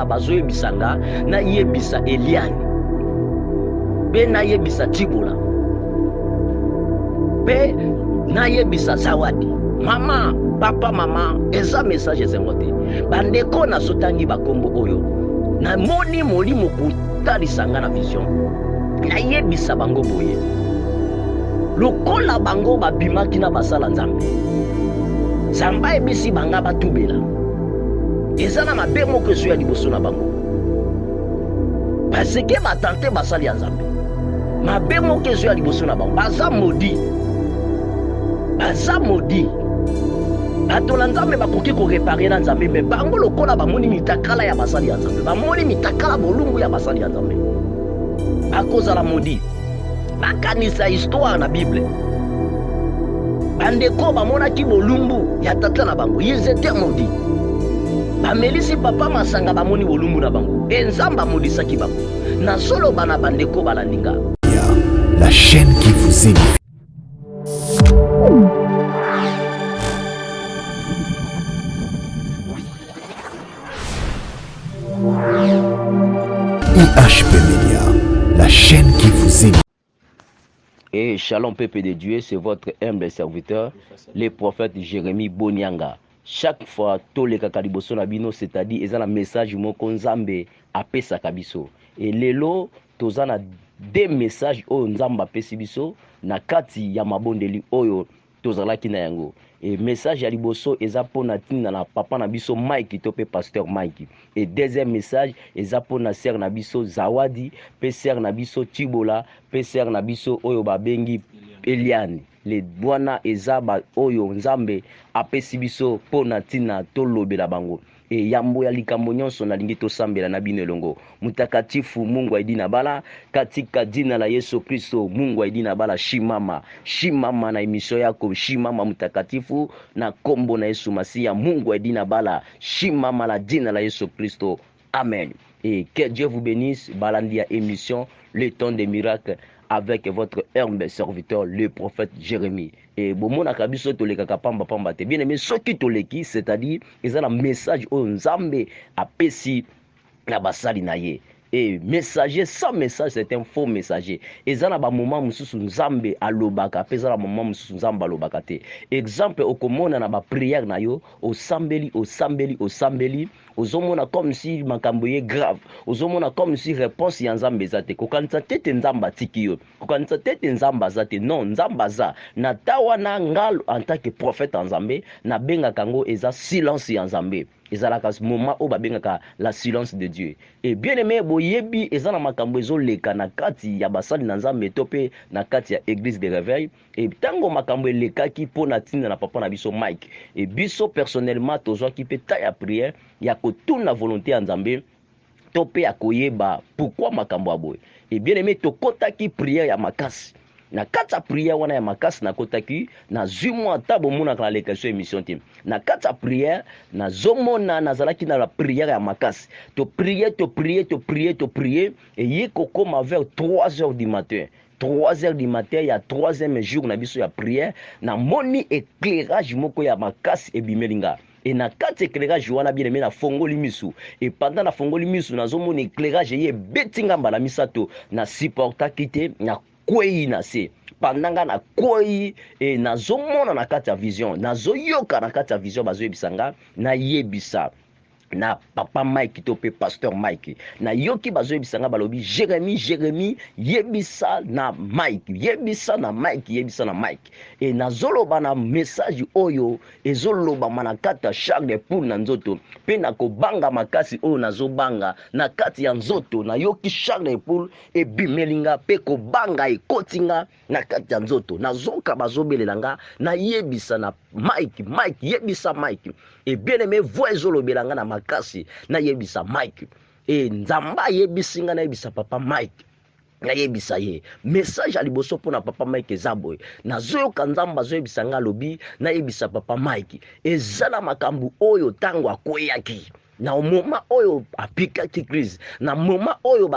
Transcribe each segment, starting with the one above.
na bazoyebisanga na yebisa Eliane pe na yebisa Tibola pe na yebisa Zawadi. Mama, papa, mama, eza message zengote. Bandeko na sotangi bakombo oyo. Na moni molimo kutalisanga na vision. Na yebisa bango boye. Lokola bango babimaki na basala Nzambe. Zamba ebisi banga batubela. Eza na mabe moko ezo ya liboso na bango. Parce que batante basali ya Nzambe. Mabe moko ezo ya liboso na bango. Baza modi. Baza modi. Bato na Nzambe bakoki ko réparer na Nzambe, mais bango lokola bamoni mitakala ya basali ya Nzambe. Bamoni mitakala bolungu ya basali ya Nzambe. Akoza la modi. Bakanisa histoire na Bible. Bandeko bamonaki bolumbu ya tata na bango. Ils étaient maudits. Bamelisi papa masanga bamoni bolumbu na bango. Nzamba modisaki bango. Na solo bana bandeko balandinga. La chaîne qui vous édifie. IHP Media, la chaîne qui vous édifie. Et shalom peuple de Dieu, c'est votre humble serviteur, le prophète Jérémie Bonianga. Chaque fois, tous les kakaliboso na bino, c'est-à-dire, ils ont un message moko Nzambe apesa kabiso. Et lelo, tozana des messages o Nzamba apesi biso na kati ya mabondeli oyo tozalaki na yango. Et message ya liboso eza pona tina na papa na biso Mike tope pasteur Mike. Et deuxième message eza pona sœur na biso Zawadi, pe sœur na biso Tibola, pe sœur na biso oyo babengi Eliane. Le bwana eza ba oyo Nzambe apesi biso pona tina tolobela bango. E yambo ya likambo nyonso na lingi tosambela na bino elongo. Mutakatifu Mungu aidi na bala katika jina la Yesu Kristo. Mungu aidi na bala shimama. Shimama na emisho yako shimama mutakatifu na kombo na Yesu Masia. Mungu aidi na bala shimama la jina la Yesu Kristo. Amen. Et que Dieu vous bénisse. Balandia émission Le temps des miracles avec votre humble serviteur, le prophète Jérémie. Et bomona kabiso toleka pamba pamba te. Bien aimé, soki toleki, c'est-à-dire, ils ont un message au Nzambe apesi na basali na ye. Et messager sans message, c'est un faux messager. Ils ont un moment mususu Nzambe alobaka, pesa un moment mususu Nzambe alobaka te. Exemple, okomona na ba prière na yo, au sambeli, ozomona comme si makambo ye grave, ozomona comme si réponse ya Nzambe zate. Kokanisa tete Nzamba tiki yo, kokanisa tete Nzamba zate. Non, Nzamba za na tawa na ngalo en tant que prophète en Nzambe, na benga kango eza silence ya Nzambe. Ezalaka moment o babengaka la silence de Dieu. Et bien aimé boyebi ezana makambo ezoleka na kati ya basali na Nzambe tope na kati ya église de réveil. Et tango makambo elekaki pona tina na papa na biso Mike. Et biso personnellement tozwa ki pe ta ya prière ya kotuna volonté ya Nzambe tope ya koyeba pourquoi makambo aboy. Et bien aimé tokotaki prière ya makasi. Na kata prière wana ya makasi na kotaki na zumwa tabo mona kala lekasio émission tim. Na kata prière na zomona nazalaki na la prière ya makasi. To prier et yeko koma vers 3h du matin. 3h du matin ya 3e jour na biso ya prière na moni éclairage moko ya makasi ebimelinga. Et na kati éclairage wana bien aimé na fongoli misu. Et pendant na fongoli misu na zomona éclairage ye betinga mbala misato na supporta kite na kwei na se pandanga na kwei e nazomona na kati ya vision nazoyoka na kati ya vision bazoyebisanga na yebisa na papa Mike tope pasteur Mike na yoki bazoyebisanga balobi Jérémie yebisa na Mike e nazoloba na message oyo ezoloba manakata chaque de pour na nzoto pe na kobanga makasi oyo nazobanga na kati ya nzoto na yoki chaque de pour e bimelinga pe kobanga ekotinga na kati ya nzoto nazoka bazobelelanga na yebisa na Mike yebisa Mike e bien aimé voix ezolobelanga na makasi na yebisa Mike e Nzamba yebisinga na yebisa papa Mike na yebisa ye message aliboso pona papa Mike ezaboy nazoyoka Nzamba zoyebisanga lobi na yebisa papa Mike ezala makambu oyo tango akoyaki na moment oyo apikaki crise na moment oyo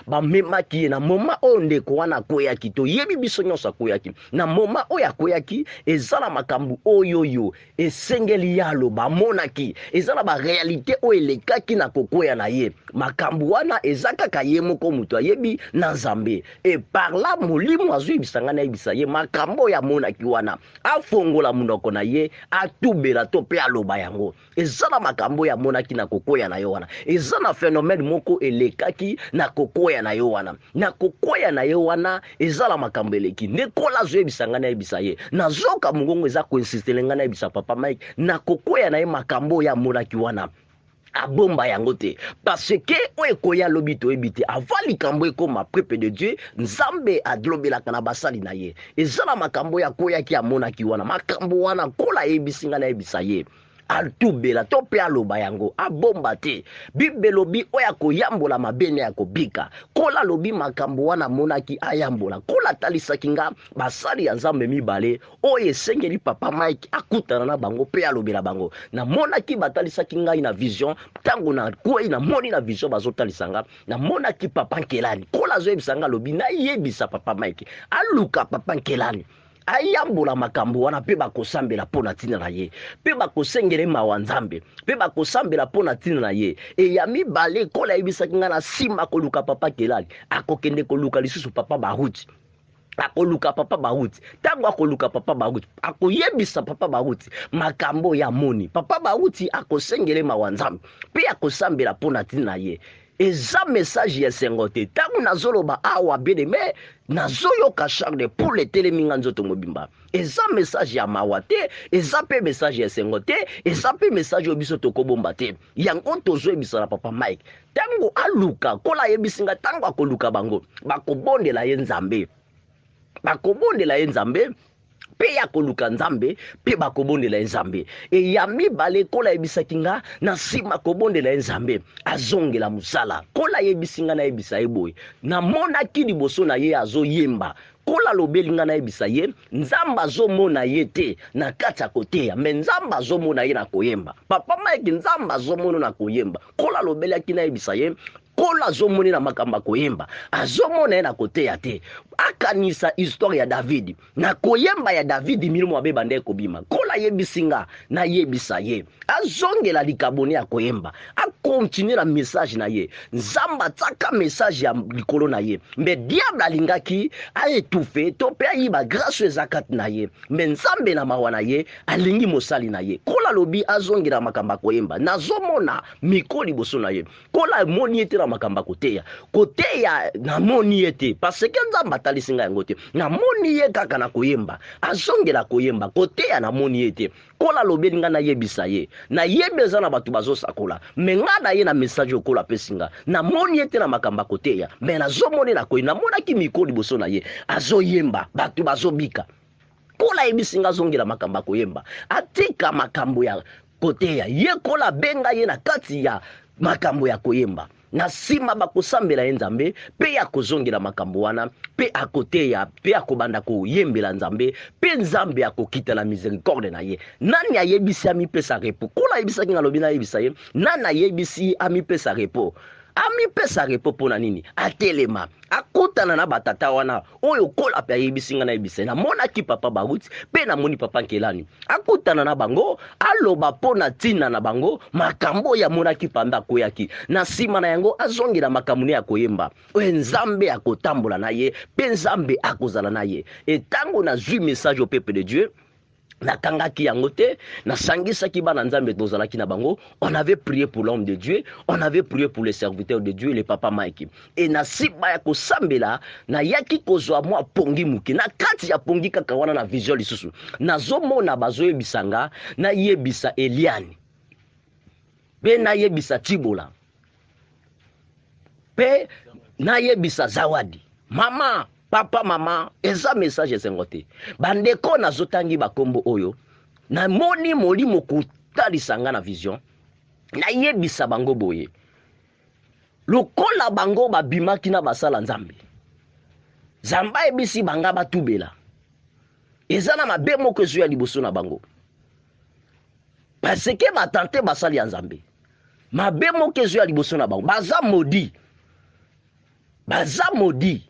bamemaki ye na moment oyo ndeko wana akweyaki toyebi biso nyonso akweyaki na moment oyo akweyaki eza na makambo oyo esengeli ye aloba amonaki eza na barealité oyo elekaki na kokweya na ye makambo wana eza kaka ye moko moto ayebi na nzambe e par là molimo azoyebisa ngai nayebisa ye makambo oyo amonaki wana afongola munoko na ye atubela to mpe aloba yango eza na makambo oyo amonaki na kokweya na yo wana eza na phénomène moko elekaki na kokweya na yo wana na kokweya na yo wana eza na makambo eleki ndekola azoyebisa ngai nayebisa ye nazoka mongongo eza koinsistele ngai nayebisa papa Mike na kokweya na ye makambo oyo amonaki wana abomba yango te parce que oyo ekoya lobi toyebi te avant likambo ekoma peuple de Dieu nzambe adlobelaka na basali na ye eza na makambo oyo akoyaki amonaki wana makambo wana kola ayebisi ngai nayebisa ye atubela to mpe aloba yango abomba te bible lobi oyo akoyambola mabene ya kobika kola lobi makambo wana amonaki ayambola kola talisaki nga basali ya nzambe mibale oyo esengeli papa Mike akutana na bango mpe alobela bango namonaki batalisaki ngai na vision ntango na kwei namoni na vision bazotalisa nga namonaki papa Nkelani kola azoyebisa nga lobi nayebisa papa Mike aluka papa Nkelani ayambola makambo wana mpe bakosambela mpona ntina na ye mpe bakosengele mawa nzambe mpe bakosambela mpona ntina na ye eya mibale kola ayebisaki ngai na nsima koluka papa Kelali akokende koluka lisusu papa Baruti akoluka papa Baruti ntango akoluka papa Baruti akoyebisa papa Baruti makambo ya moni papa Baruti akosengele mawa nzambe mpe akosambela mpona ntina na ye eza message ya sengo te ntango nazoloba awa bene me nazoyoka charle pour le teleminga nzoto mobimba eza message ya mawa te eza pe message ya sengo te eza pe message oyo biso tokobomba te yango tozoyebisa na papa Mike ntango aluka kola ayebisinga ntango akoluka bango bakobondela ye nzambe bakobondela ye nzambe pe ya koluka nzambe pe bakobondela ye nzambe e ya mibale kola yebisaki nga na nsima kobondela ye nzambe azongela mosala kola yebisinga na yebisa ye boye namonaki liboso na ye azoyemba kola lobeli nga nayebisa ye nzambe azomona ye te na kati ya koteya me nzambe azomona ye na koyemba papa Mike nzambe azomona na koyemba kola lobelaki nayebisa ye kola azomoni na makambo ya koyemba azomona ye na koteya te akanisa histoire ya David na koyemba ya David milimo abeba nde kobima kola yebisinga na yebisa ye azongela likaboni ya koyemba akontinue na message na ye nzamba ataka message ya likolo na ye me diable alingaki aetufe to mpe ayiba grâce eza kati na ye me nzambe na mawa na ye alingi mosali na ye kola lobi azongela makambo ya koyemba nazomona mikolo liboso na ye kola moni ete na makambo ya koteya namoni ye te parce que nzambe atalisinga yango te namoni ye kaka na koyemba azongela koyemba koteya namoni ye te kola lobeli nga nayebisa ye nayebi eza na bato bazosakola me nga na ye na message okola apesinga namoni ye te na makambo ya koteya me nazomoni na koyi namonaki mikolo liboso na ye azoyemba bato bazobika kola yebisinga azongela makambo ya koyemba atika makambo ya koteya ye kola benga ye na kati ya makambo ya koyemba na nsima bakosambela ye nzambe mpe ya kozongela makambo wana mpe akoteya mpe akobanda koyembela nzambe mpe nzambe akokita na miséricorde na ye nani ayebisi amipesa repo kola ayebisaki nga lobi nayebisa ye nani ayebisi amipesa repo amipesa repo mpona nini atelema akutana na batata wana oyo kola pe ayebisinga na yebisa namonaki papa Baruti mpe namoni papa Nkelani akutana na bango aloba mpona ntina na bango makambo ya monaki pamba koyaki na nsima na yango azongela makambo ya koyemba oyo nzambe akotambola na ye mpe nzambe akozala na ye etango nazwi message au peuple de Dieu nakangaki yango te nasangisaki bana nzambe tozalaki na bango on avait prié pour l'homme de Dieu on avait prié pour les serviteurs de Dieu le papa Mike et na siba ya kosambela na yaki kozwa mwa pongi muki na kati ya pongi kaka wana na vision lisusu nazomona bazoyebisanga na yebisa Eliani pe na yebisa Tibola pe na yebisa Zawadi mama papa mama eza message esengote bandeko nazotangi bakombo oyo na moni molimo kutalisanga na vision na yebisa bango boye lokola bango babimaki na basala nzambe zamba ebisi banga batubela eza na mabe moko ezo ya liboso na bango parce que batante basali ya nzambe mabe moko ezo ya liboso na bango baza maudit, baza maudit.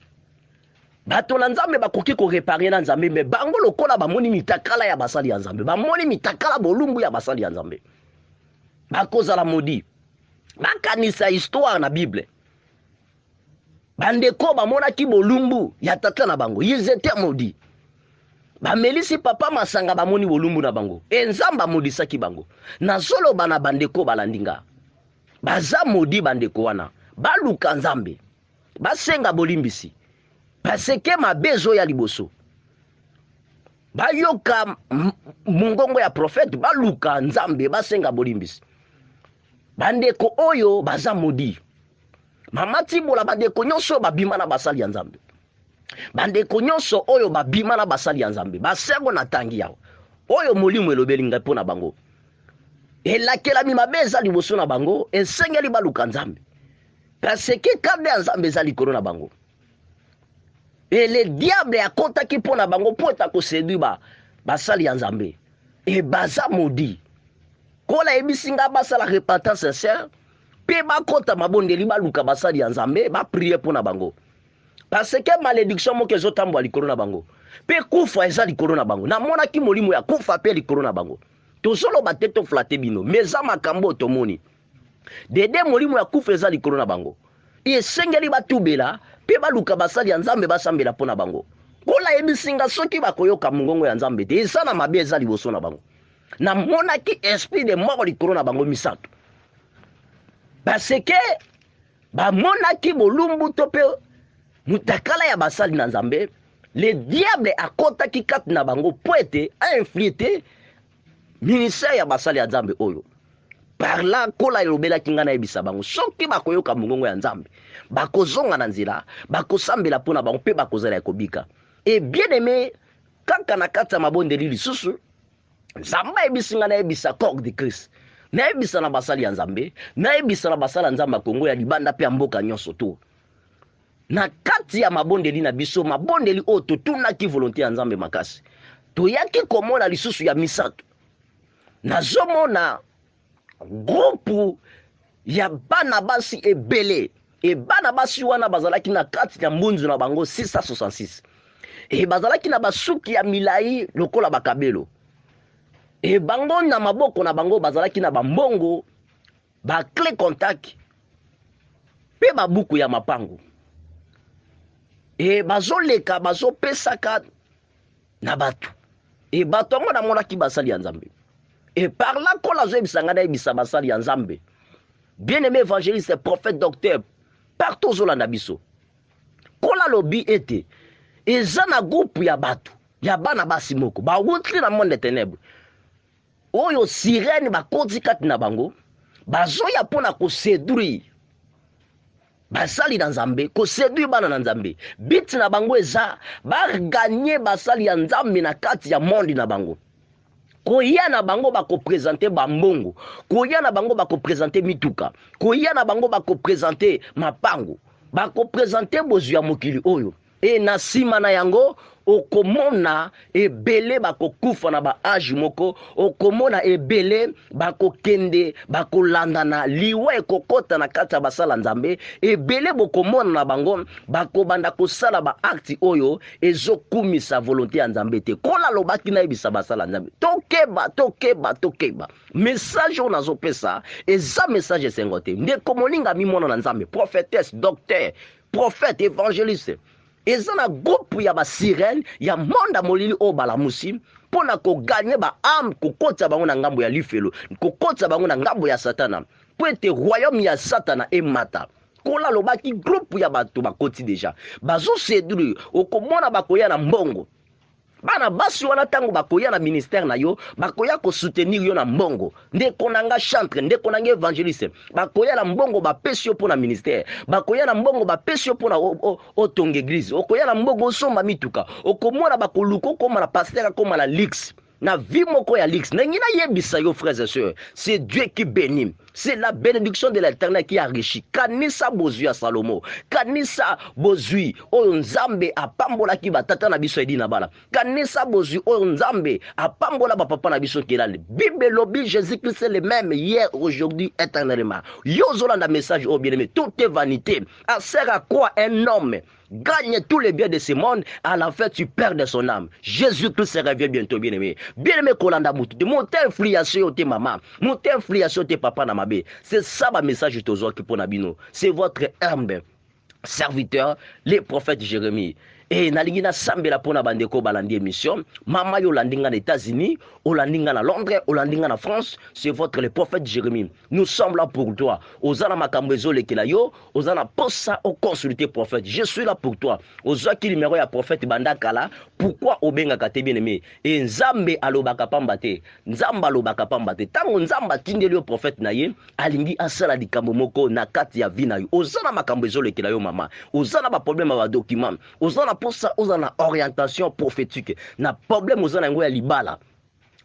Bato na nzambe bakoki ko réparer na nzambe, mais bango lokola bamoni mitakala ya basali ya nzambe, bamoni mitakala bolumbu ya basali ya nzambe, bakozala maudit. Bakanisa histoire na Bible, bandeko bamonaki bolumbu ya tata na bango, ils étaient maudits. Bamelisi papa masanga bamoni bolumbu na bango, enzamba maudisaki bango. Na solo bana bandeko balandinga, baza maudit bandeko wana, baluka nzambe, basenga bolimbisi, baseke mabezo ya liboso, bayoka mungongo ya prophète, baluka nzambe, basenga bolimbisi. Bandeko oyo baza maudit. Mama Tibola bandeko nyonso babima na basali ya nzambe, bandeko nyonso oyo babima na basali ya nzambe, basengo na tangi yao oyo molimo elobeli ngai mpo na bango, elakelami mabe eza liboso na bango, esengeli baluka nzambe, paseke kade ya nzambe eza likolo na bango. Et le diable akotaki mpo na bango mpo eta koseduire basali ya nzambe, e baza maudit. Kola ebisinga basala repentance sincère, pe bakota mabondeli baluka basali ya nzambe, ba prier mpo na bango, parce que malédiction moko ezotambwa likolo na bango, pe kufa eza likolo na bango. Namonaki molimo ya kufa pe likolo na bango. Tozoloba te toflate bino, meza makambo tomoni dede molimo ya kufa eza likolo na bango, esengeli batubela pe baluka basali ya nzambe, basambela mpo na bango. Kola ebisinga soki bakoyoka mongongo ya nzambe te, eza na mabe eza liboso na bango. Namonaki esprit de mort likolo na bango misato, parce que bamonaki bolumbu to pe mutakala ya basali na nzambe. Le diable akotaki kati na bango po ete ainfluete ministère ya basali ya nzambe oyo. Par là kola elobelaki nga na yebisa bango, soki bakoyoka mongongo ya nzambe, bakozonga na nzela, bakosambela mpo na bango mpe bakozala ya kobika. Et bien aimé, kaka na kati ya mabondeli lisusu, nzambe ayebisi nga na yebisa corps de Christ, na yebisa na basali ya nzambe, na yebisa na basali ya nzambe ya Kongo ya libanda pe ya mboka nyonso to. Na kati ya mabondeli na biso, mabondeli oyo totunaki volonté ya nzambe makasi, toyaki komona lisusu ya misato. Nazomona groupe ya bana basi ebele, e bana basi wana bazalaki na kati ya mbunzu na bango 666, e bazalaki na basuki ya milai lokola bakabelo, e bango na maboko na bango bazalaki na bambongo, ba clé contact pe babuku ya mapango, e bazoleka bazopesaka na bato, e bato yango namonaki basali ya nzambe. Et par là kola zo ebisanga na ebisa basali ya nzambe, bien aimé évangéliste, prophète, docteur, partout zolanda biso, kola lobi ete eza na groupe ya bato ya bana basi moko bawutri na monde ténèbre oyo sirène bakoti kati na bango, bazoya mpona koséduire basali na nzambe, koséduire bana na nzambe. Biti na bango eza baganye basali ya nzambe na kati ya monde na bango. Koya na bango bako présenter bambongo, koya na bango bako présenter mituka, koya na bango bako présenter mapango, bako présenter bozu ya mokili oyo. E na sima na yango okomona ebele bako kufa na ba age moko, okomona ebele bako kende bako landa na liwa ekokota na kati ya basala nzambe, ebele bokomona na bango bako banda kosala ba acte oyo ezokumisa volonté ya nzambe te. Kola lobaki na ebisa basala nzambe, tokeba message on azopesa eza message esengote. Ndeko moninga mimona na nzambe, prophétesse, docteur, prophète, évangéliste, eza na groupe ya ba sirène ya monda molili o balamusi pona ko gagner ba âme, kokota bango na ngambo ya lifelo, kokota bango na ngambo ya satana, po ete royaume ya satana emata. Kola lobaki groupe ya bato bakoti deja bazo séduire, okomona bakoya na mbongo. Bana basi wana tango bakoya na ministère na yo, bakoya ko soutenir yo na mbongo. Ndeko nanga chantre, ndeko nanga évangéliste, bakoya na mbongo bapesi yo pona ministère, bakoya na mbongo bapesi yo pona otonga église, okoya na mbongo osomba mituka, okomona bakoluko koma na pasteur koma na lix. na vie moko ya lix nengina yebisa yo frères et sœurs, c'est Dieu qui bénit, c'est la bénédiction de l'Éternel qui enrichit. Kanisa bozui ya Salomo, kanisa bozui oyo nzambe apambola ki batata na biso edi na bala, kanisa bozui oyo nzambe apambola ba papa na biso kelale. Bible lobi Jésus-Christ est le même hier, aujourd'hui, éternellement. Yo zolanda message au bien-aimé, tout est vanité. Ça sert à quoi un homme gagne tous les biens de ce monde, à la fin tu perds de son âme. Jésus-Christ revient bientôt, bien-aimé. Bien-aimé Kolanda Moutou, mon influence tes maman, mon influence tes papa na mabe. C'est ça ma message tozo qui pour nabino. C'est votre humble serviteur, les prophètes Jérémie. Et nalingi na sambela pona bandeko balandi émission. Mama yo landinga aux États-Unis, o landinga na Londres, o landinga na France, c'est votre le prophète Jérémie. Nous sommes là pour toi. Ozana makambezo lekela yo, ozana posa o consulter prophète. Je suis là pour toi. Oza ki numéro ya prophète bandakala, pourquoi obenga kate bien-aimé? Et nzambe alobaka pambate, nzamba alobaka pambate. Tango nzamba tindeli yo prophète na ye, alingi asala likambo moko na kati ya vina yo. Ozana makambezo lekela yo mama. Ozana ba problème ba document. Ozana pour ça, on a une orientation prophétique. Na problème aux gens ya libala.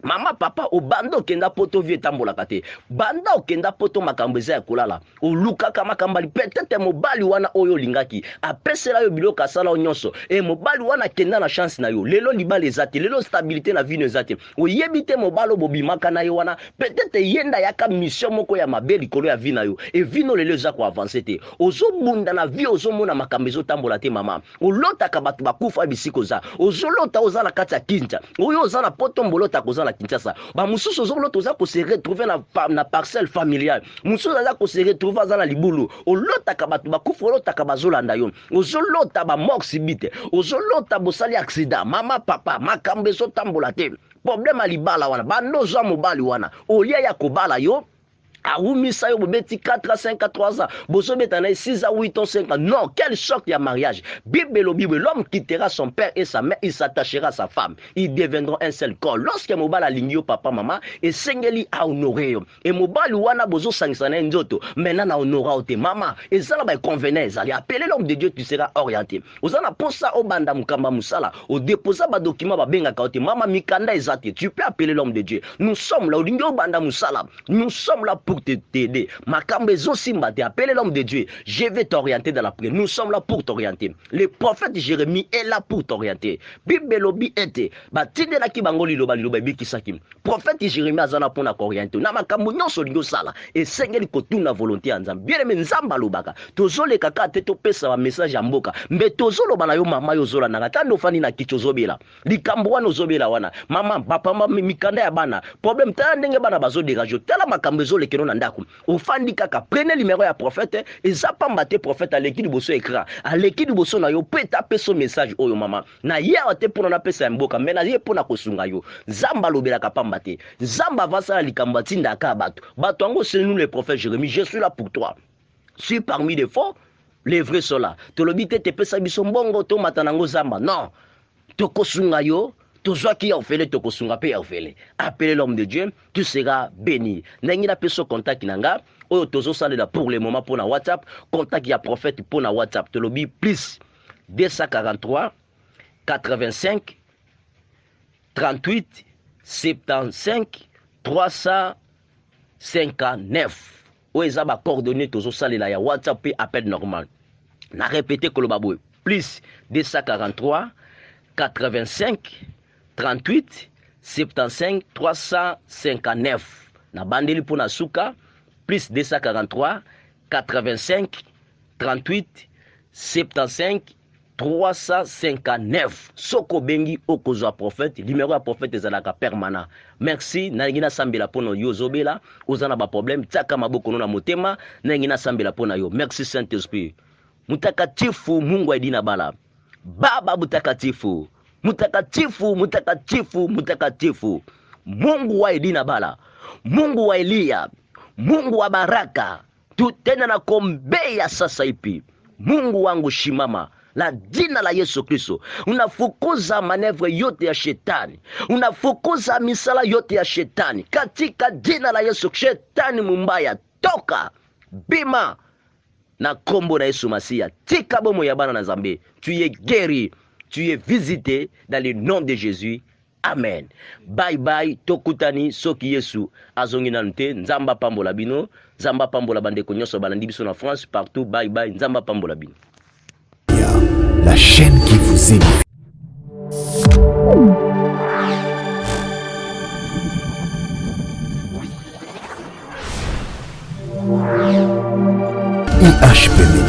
Mama papa o bando kenda poto vie tambola kate. Banda o kenda poto makambeza ya kulala. O luka kama kambali peut-être mobali wana oyo lingaki. Apesela yo biloko asala nyonso. E mobali wana kenda na chance na yo. Lelo libala ezati, lelo stabilité na vie ezati. O yebite mobalo bobimaka na yo wana. Peut-être yenda yaka mission moko ya mabeli kolo ya vie na yo. E vino lelo za ko avancer te. Ozo bunda na vie ozo mona makambezo tambola te mama. O lota ka batu bakufa bisiko za. Ozo lota oza na kati ya kinja. Oyo oza na poto mbolota koza na Kinshasa. Ba mususu ozolo toza ko se retrouver na parcelle familiale. Mususu aza ko se retrouver za na libulu. Olota ka batu bakufa olota ka bazolanda yo. Ozolota ba mort subite. Ozolota bosali accident. Mama papa makambe so tambola te. Problème a libala wana. Bando zo mobali wana. Olia ya kobala yo. Aoumisa yo bobeti 4 à 5 à 3 ans. Bozo betana 6 à 8 ans 5 ans. Non, quel choc il y a mariage. Bible, l'homme quittera son père et sa mère, il s'attachera à sa femme. Ils deviendront un seul corps. Lorsque mobala lingio papa maman et sengeli a honoré yo. Et mobali wana bozo sangsana nzoto. Maintenant na honora ote mama. Et ça là ba convenance. Allez appeler l'homme de Dieu, tu seras orienté. Ozana posa o banda mukamba musala. O déposa ba document ba benga kaote. Mama mikanda ezati. Tu peux appeler l'homme de Dieu. Nous sommes là. Lingio banda musala. Nous sommes là pour t'aider. Makambezo simba te appelé l'homme de Dieu. Je vais t'orienter dans la prière. Nous sommes là pour t'orienter. Le prophète Jérémie est là pour t'orienter. Bible lobi ete. Batinde la ki bangoli loba loba bikisaki. Prophète Jérémie azana pona orienter. Na makambo nyonso lingo sala. Et sengeli kotuna volonté ya nzambe. Bien aimé nzamba lobaka. Tozole kaka te to pesa ba message ya mboka. Mbe tozolo bana yo mama yo zola na tando fani na kicho zobela. Likambo wana zobela wana. Mama papa mama mikanda ya bana. Problème tala ndenge bana bazo dégager. Tala makambo zo lekeno na ndako. Ofandi kaka prenez numéro ya prophète et zapamba te prophète à l'équipe bosso écran. À l'équipe bosso na yo peut taper son message oyo mama. Na hier te pour na pesa mboka mais na ye pour na kosunga yo. Zamba lobela kapamba te. Zamba va sa likamba tinda ka bato. Bato ngo c'est nous les prophètes Jérémie, je suis là pour toi. Je suis parmi les faux, les vrais sont là. To lobite te pesa biso mbongo to matanango zamba. Non. To kosunga yo. Toujours qui a fait te kosunga pe ofele. Appelez l'homme de Dieu, tu seras béni. Nengi na peso contact nanga, oyo tozo salela pour le moment pour na WhatsApp, contact ya prophète pour na WhatsApp. Te lobi plus 243 85 38 75 359. Oyo eza ba coordonnées tozo salela ya WhatsApp pe appel normal. Na répéter ko lobabwe plus 243 85 38 75 359. Na bandeli pour na suka plus 243 85 38 75 359. Soko bengi okozwa prophète, numéro ya prophète ezalaka permanent. Merci na ngina sambela pono yo zobela, ozana ba problème tsaka maboko na motema na ngina sambela pona yo. Merci Saint-Esprit. Mutakatifu Mungu aidina bala. Baba mutakatifu. Mutakatifu, mutakatifu, mutakatifu. Mungu wa Edina bala. Mungu wa Elia. Mungu wa baraka. Tutenda na kombea sasa ipi. Mungu wangu shimama. La jina la Yesu Kristo. Unafukuza manevre yote ya shetani. Unafukuza misala yote ya shetani. Katika jina la Yesu, shetani mumbaya toka. Bima na kombo na Yesu Masia. Tika bomo ya bana na zambe. Tu es guéri. Tu es visité dans le nom de Jésus. Amen. Bye bye, tokutani soki Yesu azongi nanu te. Nzamba pambola bino, nzamba pambola bandeko nyonso balandi biso na France partout. Bye bye, nzamba pambola bino. La chaîne qui vous édifie. IHP